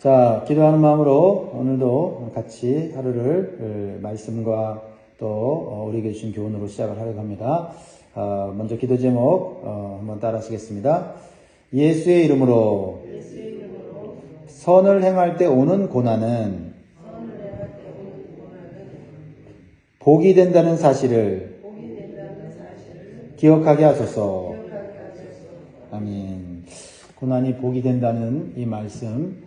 자, 기도하는 마음으로 오늘도 같이 하루를 말씀과 또 우리에게 주신 교훈으로 시작을 하려고 합니다. 먼저 기도 제목 한번 따라하시겠습니다. 예수의 이름으로 선을 행할 때 오는 고난은 복이 된다는 사실을 기억하게 하소서. 아멘. 고난이 복이 된다는 이 말씀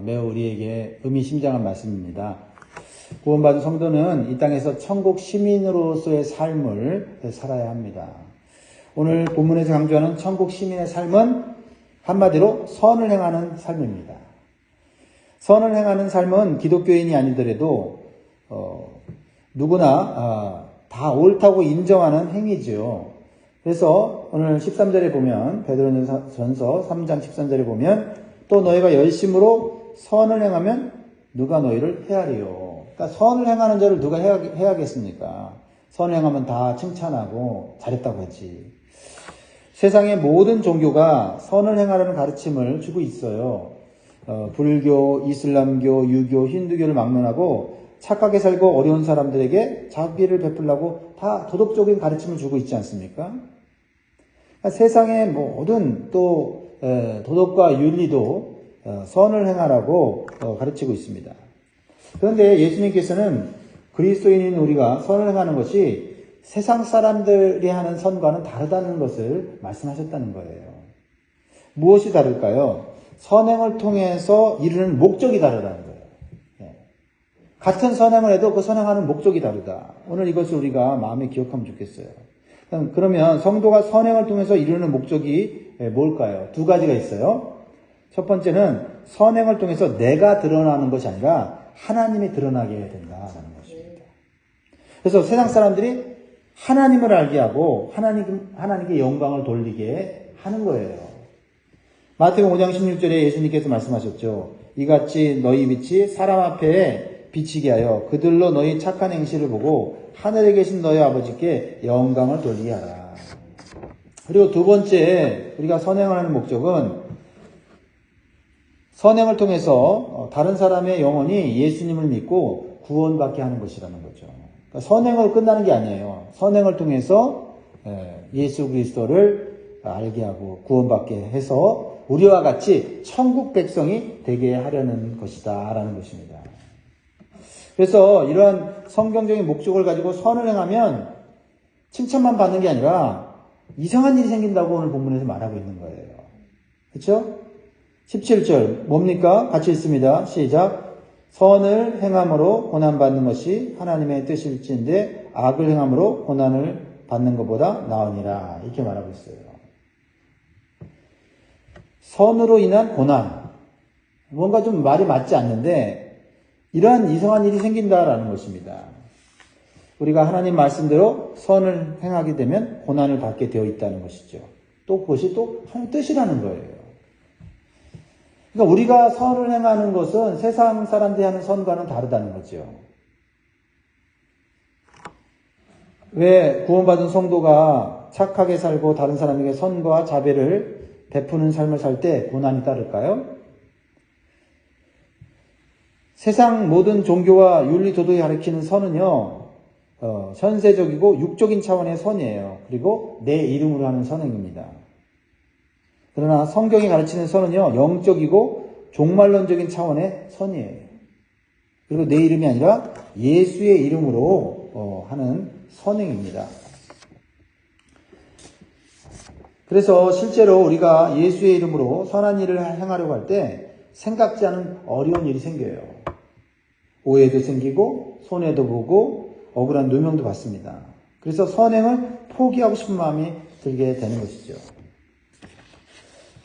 매우 우리에게 의미심장한 말씀입니다. 구원받은 성도는 이 땅에서 천국 시민으로서의 삶을 살아야 합니다. 오늘 본문에서 강조하는 천국 시민의 삶은 한마디로 선을 행하는 삶입니다. 선을 행하는 삶은 기독교인이 아니더라도 누구나 다 옳다고 인정하는 행위지요. 그래서 오늘 13절에 보면 베드로전서 3장 13절에 보면 또 너희가 열심으로 선을 행하면 누가 너희를 헤아리요. 그러니까 선을 행하는 자를 누가 해야겠습니까? 선을 행하면 다 칭찬하고 잘했다고 하지. 세상의 모든 종교가 선을 행하라는 가르침을 주고 있어요. 불교, 이슬람교, 유교, 힌두교를 막론하고 착하게 살고 어려운 사람들에게 자비를 베풀라고 다 도덕적인 가르침을 주고 있지 않습니까? 그러니까 세상의 모든 또 도덕과 윤리도 선을 행하라고 가르치고 있습니다. 그런데 예수님께서는 그리스도인인 우리가 선을 행하는 것이 세상 사람들이 하는 선과는 다르다는 것을 말씀하셨다는 거예요. 무엇이 다를까요? 선행을 통해서 이루는 목적이 다르다는 거예요. 같은 선행을 해도 그 선행하는 목적이 다르다. 오늘 이것을 우리가 마음에 기억하면 좋겠어요. 그러면 성도가 선행을 통해서 이루는 목적이 뭘까요? 두 가지가 있어요. 첫 번째는 선행을 통해서 내가 드러나는 것이 아니라 하나님이 드러나게 해야 된다는 것입니다. 그래서 세상 사람들이 하나님을 알게 하고 하나님께 영광을 돌리게 하는 거예요. 마태복음 5장 16절에 예수님께서 말씀하셨죠. 이같이 너희 빛이 사람 앞에 비치게 하여 그들로 너희 착한 행실을 보고 하늘에 계신 너희 아버지께 영광을 돌리게 하라. 그리고 두 번째 우리가 선행을 하는 목적은 선행을 통해서 다른 사람의 영혼이 예수님을 믿고 구원받게 하는 것이라는 거죠. 그러니까 선행으로 끝나는 게 아니에요. 선행을 통해서 예수 그리스도를 알게 하고 구원받게 해서 우리와 같이 천국 백성이 되게 하려는 것이다 라는 것입니다. 그래서 이러한 성경적인 목적을 가지고 선을 행하면 칭찬만 받는 게 아니라 이상한 일이 생긴다고 오늘 본문에서 말하고 있는 거예요. 그렇죠? 17절 뭡니까? 같이 읽습니다. 시작. 선을 행함으로 고난받는 것이 하나님의 뜻일진데 악을 행함으로 고난을 받는 것보다 나으니라. 이렇게 말하고 있어요. 선으로 인한 고난. 뭔가 좀 말이 맞지 않는데 이러한 이상한 일이 생긴다라는 것입니다. 우리가 하나님 말씀대로 선을 행하게 되면 고난을 받게 되어 있다는 것이죠. 또 그것이 또 하나님의 뜻이라는 거예요. 그러니까 우리가 선을 행하는 것은 세상 사람들이 하는 선과는 다르다는 거죠. 왜 구원받은 성도가 착하게 살고 다른 사람에게 선과 자비를 베푸는 삶을 살 때 고난이 따를까요? 세상 모든 종교와 윤리 도덕이 가르치는 선은요, 현세적이고 육적인 차원의 선이에요. 그리고 내 이름으로 하는 선행입니다. 그러나 성경이 가르치는 선은요, 영적이고 종말론적인 차원의 선이에요. 그리고 내 이름이 아니라 예수의 이름으로 하는 선행입니다. 그래서 실제로 우리가 예수의 이름으로 선한 일을 행하려고 할 때 생각지 않은 어려운 일이 생겨요. 오해도 생기고 손해도 보고 억울한 누명도 받습니다. 그래서 선행을 포기하고 싶은 마음이 들게 되는 것이죠.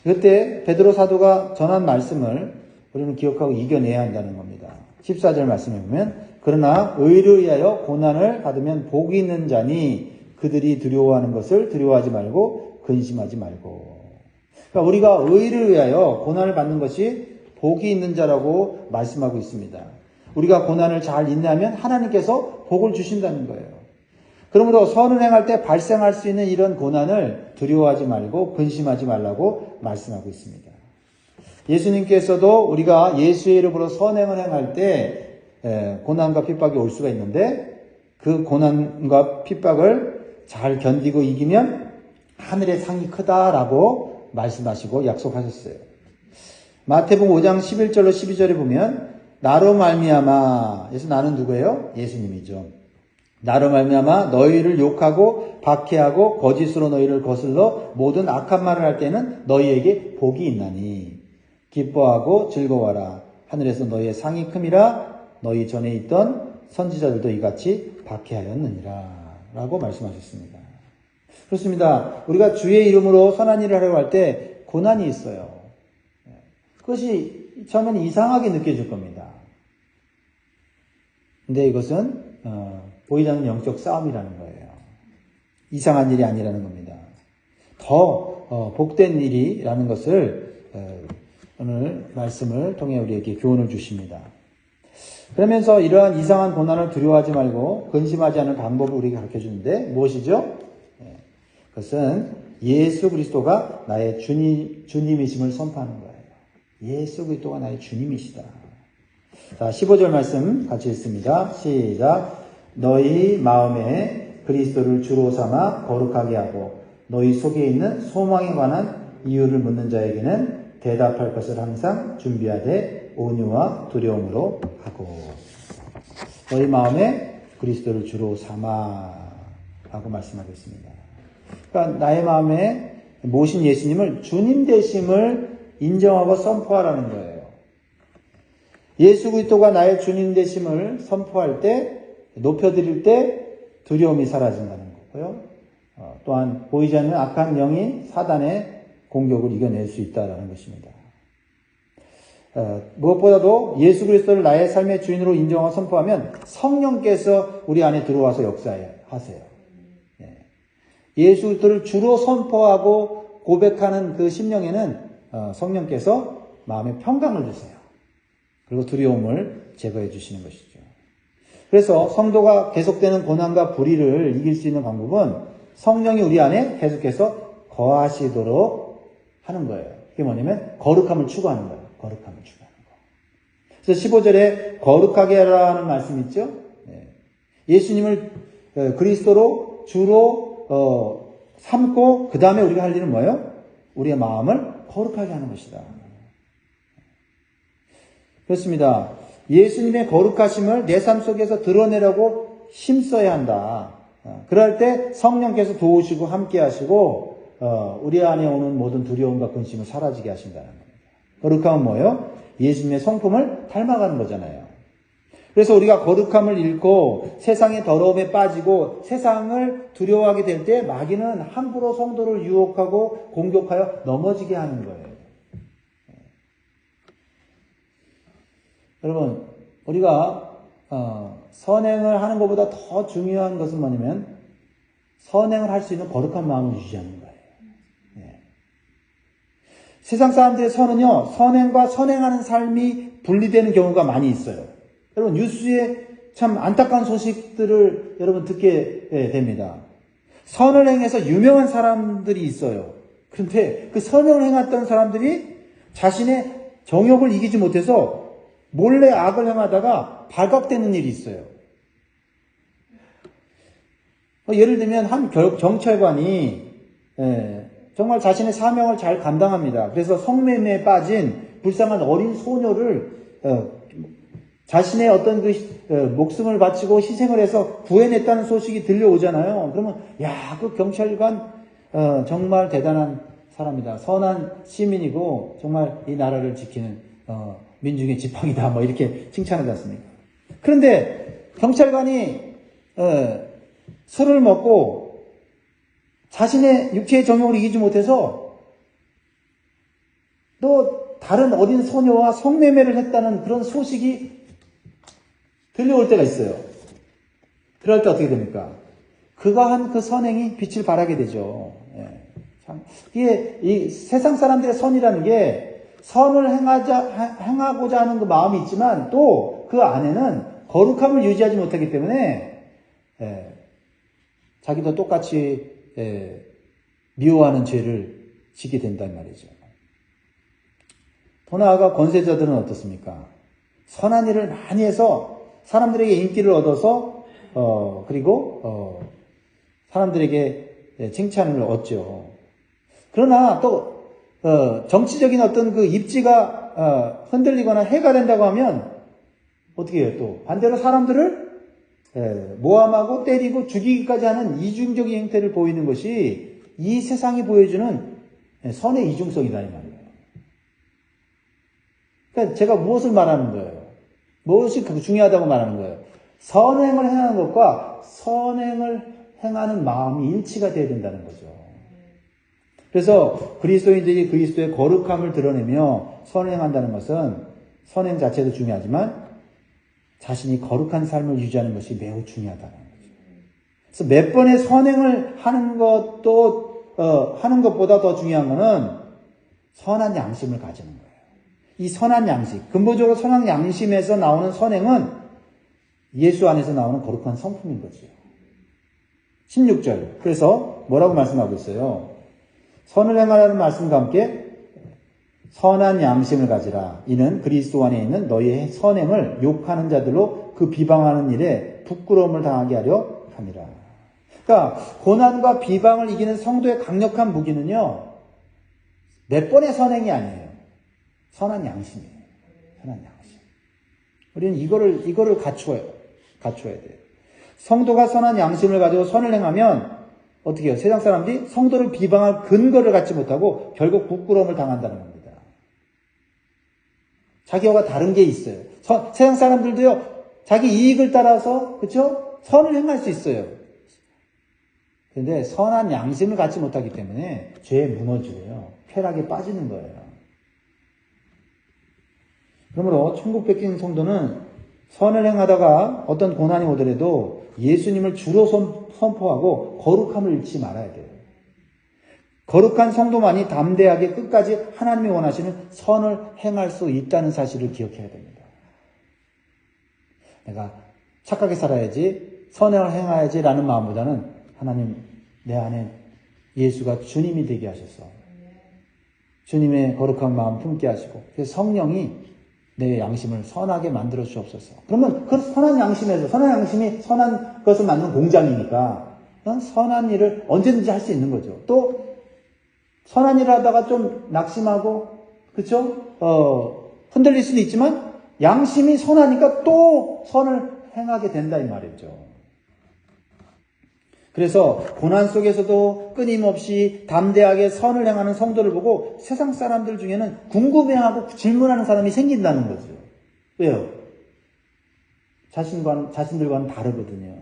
그때 베드로 사도가 전한 말씀을 우리는 기억하고 이겨내야 한다는 겁니다. 14절 말씀에 보면 그러나 의를 위하여 고난을 받으면 복이 있는 자니 그들이 두려워하는 것을 두려워하지 말고 근심하지 말고. 그러니까 우리가 의를 위하여 고난을 받는 것이 복이 있는 자라고 말씀하고 있습니다. 우리가 고난을 잘 인내하면 하나님께서 복을 주신다는 거예요. 그러므로 선을 행할 때 발생할 수 있는 이런 고난을 두려워하지 말고 근심하지 말라고 말씀하고 있습니다. 예수님께서도 우리가 예수의 이름으로 선행을 행할 때 고난과 핍박이 올 수가 있는데 그 고난과 핍박을 잘 견디고 이기면 하늘의 상이 크다라고 말씀하시고 약속하셨어요. 마태복음 5장 11절로 12절에 보면 나로 말미암아, 그래서 나는 누구예요? 예수님이죠. 나로 말미암아 너희를 욕하고 박해하고 거짓으로 너희를 거슬러 모든 악한 말을 할 때는 너희에게 복이 있나니 기뻐하고 즐거워하라. 하늘에서 너희의 상이 큼이라. 너희 전에 있던 선지자들도 이같이 박해하였느니라 라고 말씀하셨습니다. 그렇습니다. 우리가 주의 이름으로 선한 일을 하려고 할 때 고난이 있어요. 그것이 처음에는 이상하게 느껴질 겁니다. 근데 이것은 보이지 않는 영적 싸움이라는 거예요. 이상한 일이 아니라는 겁니다. 더 복된 일이라는 것을 오늘 말씀을 통해 우리에게 교훈을 주십니다. 그러면서 이러한 이상한 고난을 두려워하지 말고 근심하지 않는 방법을 우리에게 가르쳐주는데 무엇이죠? 그것은 예수 그리스도가 나의 주님이심을 선포하는 거예요. 예수 그리스도가 나의 주님이시다. 자, 15절 말씀 같이 읽습니다. 시작. 너희 마음에 그리스도를 주로 삼아 거룩하게 하고 너희 속에 있는 소망에 관한 이유를 묻는 자에게는 대답할 것을 항상 준비하되 온유와 두려움으로 하고. 너희 마음에 그리스도를 주로 삼아 라고 말씀하겠습니다. 그러니까 나의 마음에 모신 예수님을 주님 되심을 인정하고 선포하라는 거예요. 예수 그리스도가 나의 주님 되심을 선포할 때, 높여드릴 때 두려움이 사라진다는 거고요. 또한 보이지 않는 악한 영인 사단의 공격을 이겨낼 수 있다는 것입니다. 무엇보다도 예수 그리스도를 나의 삶의 주인으로 인정하고 선포하면 성령께서 우리 안에 들어와서 역사하세요. 예수 그리스도를 주로 선포하고 고백하는 그 심령에는 성령께서 마음에 평강을 주세요. 그리고 두려움을 제거해 주시는 것이죠. 그래서 성도가 계속되는 고난과 불의를 이길 수 있는 방법은 성령이 우리 안에 계속해서 거하시도록 하는 거예요. 그게 뭐냐면 거룩함을 추구하는 거예요. 거룩함을 추구하는 거. 그래서 15절에 거룩하게 하라는 말씀 있죠? 예수님을 그리스도로 주로 삼고 그 다음에 우리가 할 일은 뭐예요? 우리의 마음을 거룩하게 하는 것이다. 그렇습니다. 예수님의 거룩하심을 내 삶 속에서 드러내려고 힘써야 한다. 그럴 때 성령께서 도우시고 함께 하시고 우리 안에 오는 모든 두려움과 근심을 사라지게 하신다는 겁니다. 거룩함은 뭐예요? 예수님의 성품을 닮아가는 거잖아요. 그래서 우리가 거룩함을 잃고 세상의 더러움에 빠지고 세상을 두려워하게 될 때 마귀는 함부로 성도를 유혹하고 공격하여 넘어지게 하는 거예요. 여러분, 우리가 선행을 하는 것보다 더 중요한 것은 뭐냐면 선행을 할 수 있는 거룩한 마음을 유지하는 거예요. 세상 사람들의 선은요, 선행과 선행하는 삶이 분리되는 경우가 많이 있어요. 여러분, 뉴스에 참 안타까운 소식들을 여러분 듣게 됩니다. 선을 행해서 유명한 사람들이 있어요. 그런데 그 선을 행했던 사람들이 자신의 정욕을 이기지 못해서 몰래 악을 행하다가 발각되는 일이 있어요. 예를 들면 한 경찰관이 정말 자신의 사명을 잘 감당합니다. 그래서 성매매에 빠진 불쌍한 어린 소녀를 자신의 어떤 목숨을 바치고 희생을 해서 구해냈다는 소식이 들려오잖아요. 그러면 그 경찰관 정말 대단한 사람이다. 선한 시민이고 정말 이 나라를 지키는 민중의 지팡이다. 뭐 이렇게 칭찬하지 않습니까? 그런데 경찰관이 술을 먹고 자신의 육체의 정욕을 이기지 못해서 또 다른 어린 소녀와 성매매를 했다는 그런 소식이 들려올 때가 있어요. 그럴 때 어떻게 됩니까? 그가 한 그 선행이 빛을 발하게 되죠. 이게 이 세상 사람들의 선이라는 게 선을 행하고자 하는 그 마음이 있지만 또 그 안에는 거룩함을 유지하지 못하기 때문에 자기도 똑같이 미워하는 죄를 지게 된단 말이죠. 더 나아가 권세자들은 어떻습니까? 선한 일을 많이 해서 사람들에게 인기를 얻어서 그리고 사람들에게 칭찬을 얻죠. 그러나 또 정치적인 어떤 그 입지가 흔들리거나 해가 된다고 하면 어떻게 해요? 또 반대로 사람들을 모함하고 때리고 죽이기까지 하는 이중적인 행태를 보이는 것이 이 세상이 보여주는 선의 이중성이다 이 말이에요. 그러니까 제가 무엇을 말하는 거예요? 무엇이 중요하다고 말하는 거예요? 선행을 행하는 것과 선행을 행하는 마음이 일치가 되어야 된다는 거죠. 그래서 그리스도인들이 그리스도의 거룩함을 드러내며 선행한다는 것은 선행 자체도 중요하지만 자신이 거룩한 삶을 유지하는 것이 매우 중요하다는 거죠. 그래서 몇 번의 선행을 하는 것보다 더 중요한 것은 선한 양심을 가지는 거예요. 이 선한 양심, 근본적으로 선한 양심에서 나오는 선행은 예수 안에서 나오는 거룩한 성품인 거죠. 16절. 그래서 뭐라고 말씀하고 있어요? 선을 행하라는 말씀과 함께 선한 양심을 가지라. 이는 그리스도 안에 있는 너희의 선행을 욕하는 자들로 그 비방하는 일에 부끄러움을 당하게 하려 함이라. 그러니까 고난과 비방을 이기는 성도의 강력한 무기는요. 몇 번의 선행이 아니에요. 선한 양심이에요. 선한 양심. 우리는 이거를 갖춰야 돼요. 성도가 선한 양심을 가지고 선을 행하면 어떻게 해요? 세상 사람들이 성도를 비방할 근거를 갖지 못하고 결국 부끄러움을 당한다는 겁니다. 자기와 다른 게 있어요. 세상 사람들도요, 자기 이익을 따라서, 그쵸? 선을 행할 수 있어요. 그런데 선한 양심을 갖지 못하기 때문에 죄에 무너지고요. 쾌락에 빠지는 거예요. 그러므로 천국 백긴 성도는 선을 행하다가 어떤 고난이 오더라도 예수님을 주로 선포하고 거룩함을 잃지 말아야 돼요. 거룩한 성도만이 담대하게 끝까지 하나님이 원하시는 선을 행할 수 있다는 사실을 기억해야 됩니다. 내가 착하게 살아야지, 선을 행해야지 라는 마음보다는 하나님 내 안에 예수가 주님이 되게 하셔서 주님의 거룩한 마음 품게 하시고 그래서 성령이 내 양심을 선하게 만들어 주옵소서. 그러면 그 선한 양심에서 선한 양심이 선한 것을 만드는 공장이니까 선한 일을 언제든지 할 수 있는 거죠. 또 선한 일을 하다가 좀 낙심하고 그렇죠? 흔들릴 수도 있지만 양심이 선하니까 또 선을 행하게 된다 이 말이죠. 그래서 고난 속에서도 끊임없이 담대하게 선을 행하는 성도를 보고 세상 사람들 중에는 궁금해하고 질문하는 사람이 생긴다는 거죠. 왜요? 자신들과는 다르거든요.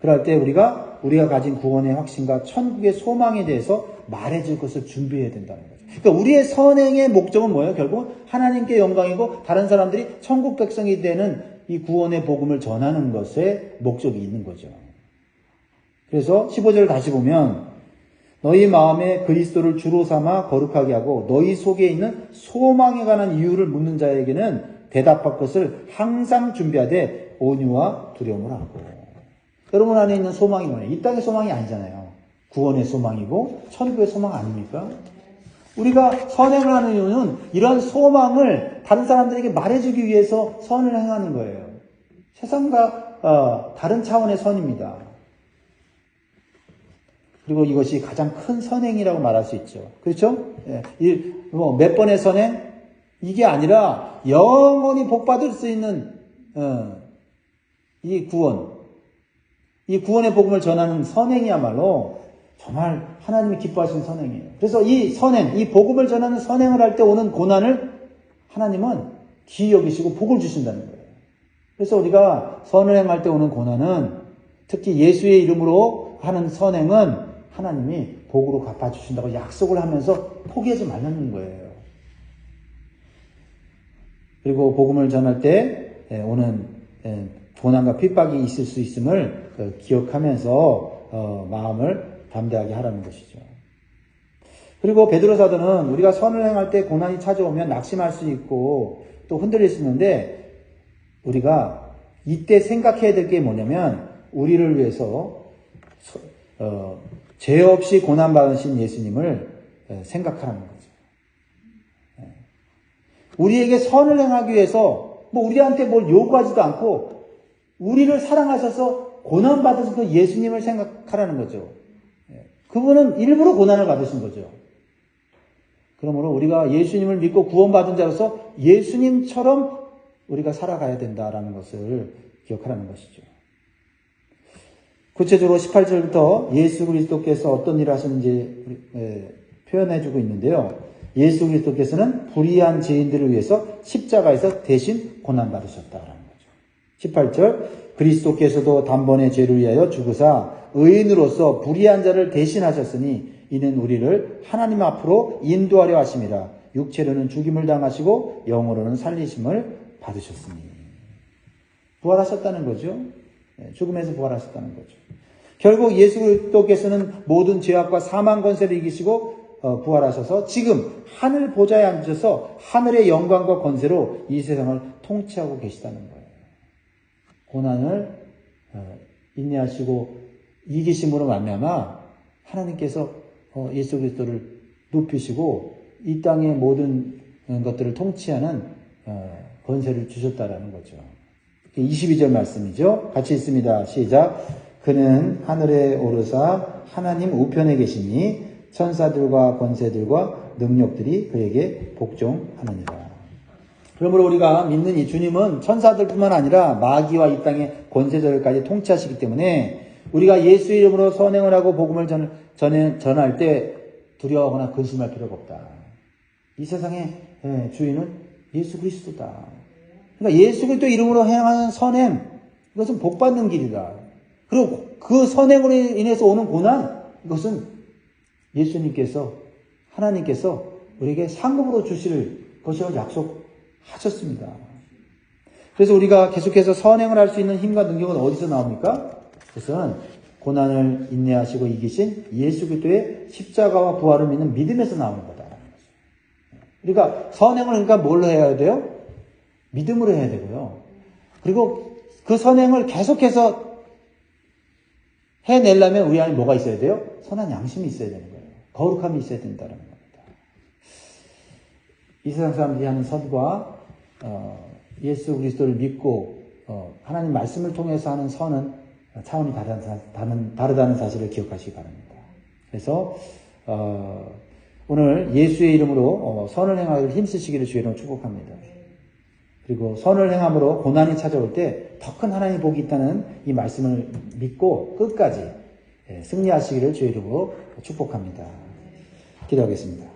그럴 때 우리가 가진 구원의 확신과 천국의 소망에 대해서 말해줄 것을 준비해야 된다는 거죠. 그러니까 우리의 선행의 목적은 뭐예요? 결국 하나님께 영광이고 다른 사람들이 천국 백성이 되는 이 구원의 복음을 전하는 것에 목적이 있는 거죠. 그래서 15절을 다시 보면 너희 마음에 그리스도를 주로 삼아 거룩하게 하고 너희 속에 있는 소망에 관한 이유를 묻는 자에게는 대답할 것을 항상 준비하되 온유와 두려움을 하고. 여러분 안에 있는 소망이 뭐예요? 이 땅의 소망이 아니잖아요. 구원의 소망이고 천국의 소망 아닙니까? 우리가 선행을 하는 이유는 이런 소망을 다른 사람들에게 말해주기 위해서 선을 행하는 거예요. 세상과 다른 차원의 선입니다. 그리고 이것이 가장 큰 선행이라고 말할 수 있죠. 그렇죠? 몇 번의 선행? 이게 아니라 영원히 복받을 수 있는 이 구원의 복음을 전하는 선행이야말로 정말 하나님이 기뻐하시는 선행이에요. 그래서 이 선행, 이 복음을 전하는 선행을 할 때 오는 고난을 하나님은 기이 여기시고 복을 주신다는 거예요. 그래서 우리가 선을 행할 때 오는 고난은 특히 예수의 이름으로 하는 선행은 하나님이 복으로 갚아주신다고 약속을 하면서 포기하지 말라는 거예요. 그리고 복음을 전할 때 오는 고난과 핍박이 있을 수 있음을 기억하면서 마음을 담대하게 하라는 것이죠. 그리고 베드로 사도는 우리가 선을 행할 때 고난이 찾아오면 낙심할 수 있고 또 흔들릴 수 있는데 우리가 이때 생각해야 될 게 뭐냐면 우리를 위해서 죄 없이 고난받으신 예수님을 생각하라는 거죠. 우리에게 선을 행하기 위해서 우리한테 뭘 요구하지도 않고 우리를 사랑하셔서 고난받으신 그 예수님을 생각하라는 거죠. 그분은 일부러 고난을 받으신 거죠. 그러므로 우리가 예수님을 믿고 구원받은 자로서 예수님처럼 우리가 살아가야 된다라는 것을 기억하라는 것이죠. 구체적으로 18절부터 예수 그리스도께서 어떤 일을 하셨는지 표현해주고 있는데요. 예수 그리스도께서는 불의한 죄인들을 위해서 십자가에서 대신 고난받으셨다라는 거죠. 18절 그리스도께서도 단번에 죄를 위하여 죽으사 의인으로서 불의한 자를 대신하셨으니 이는 우리를 하나님 앞으로 인도하려 하심이라. 육체로는 죽임을 당하시고 영으로는 살리심을 받으셨으니. 부활하셨다는 거죠. 죽음에서 부활하셨다는 거죠. 결국 예수 그리스도께서는 모든 죄악과 사망 권세를 이기시고 부활하셔서 지금 하늘 보좌에 앉으셔서 하늘의 영광과 권세로 이 세상을 통치하고 계시다는 거예요. 고난을 인내하시고 이기심으로 말미암아 하나님께서 예수 그리스도를 높이시고 이 땅의 모든 것들을 통치하는 권세를 주셨다라는 거죠. 22절 말씀이죠. 같이 읽습니다. 시작. 그는 하늘에 오르사 하나님 우편에 계시니 천사들과 권세들과 능력들이 그에게 복종하느니라. 그러므로 우리가 믿는 이 주님은 천사들뿐만 아니라 마귀와 이 땅의 권세들까지 통치하시기 때문에 우리가 예수 이름으로 선행을 하고 복음을 전할 때 두려워하거나 근심할 필요가 없다. 이 세상의 주인은 예수 그리스도다. 그러니까 예수 그리스도 이름으로 행하는 선행, 이것은 복받는 길이다. 그리고 그 선행으로 인해서 오는 고난, 이것은 예수님께서, 하나님께서 우리에게 상급으로 주실 것을 약속하셨습니다. 그래서 우리가 계속해서 선행을 할 수 있는 힘과 능력은 어디서 나옵니까? 그것은 고난을 인내하시고 이기신 예수 그리스도의 십자가와 부활을 믿는 믿음에서 나오는 거다라는 거죠. 그러니까 선행을 그러니까 뭘로 해야 돼요? 믿음으로 해야 되고요. 그리고 그 선행을 계속해서 해내려면 우리 안에 뭐가 있어야 돼요? 선한 양심이 있어야 되는 거예요. 거룩함이 있어야 된다는 겁니다. 이 세상 사람들이 하는 선과 예수 그리스도를 믿고 하나님 말씀을 통해서 하는 선은 차원이 다르다는 사실을 기억하시기 바랍니다. 그래서 오늘 예수의 이름으로 선을 행하기를 힘쓰시기를 주의로 축복합니다. 그리고 선을 행함으로 고난이 찾아올 때 더 큰 하나님의 복이 있다는 이 말씀을 믿고 끝까지 승리하시기를 주의 이름으로 축복합니다. 기도하겠습니다.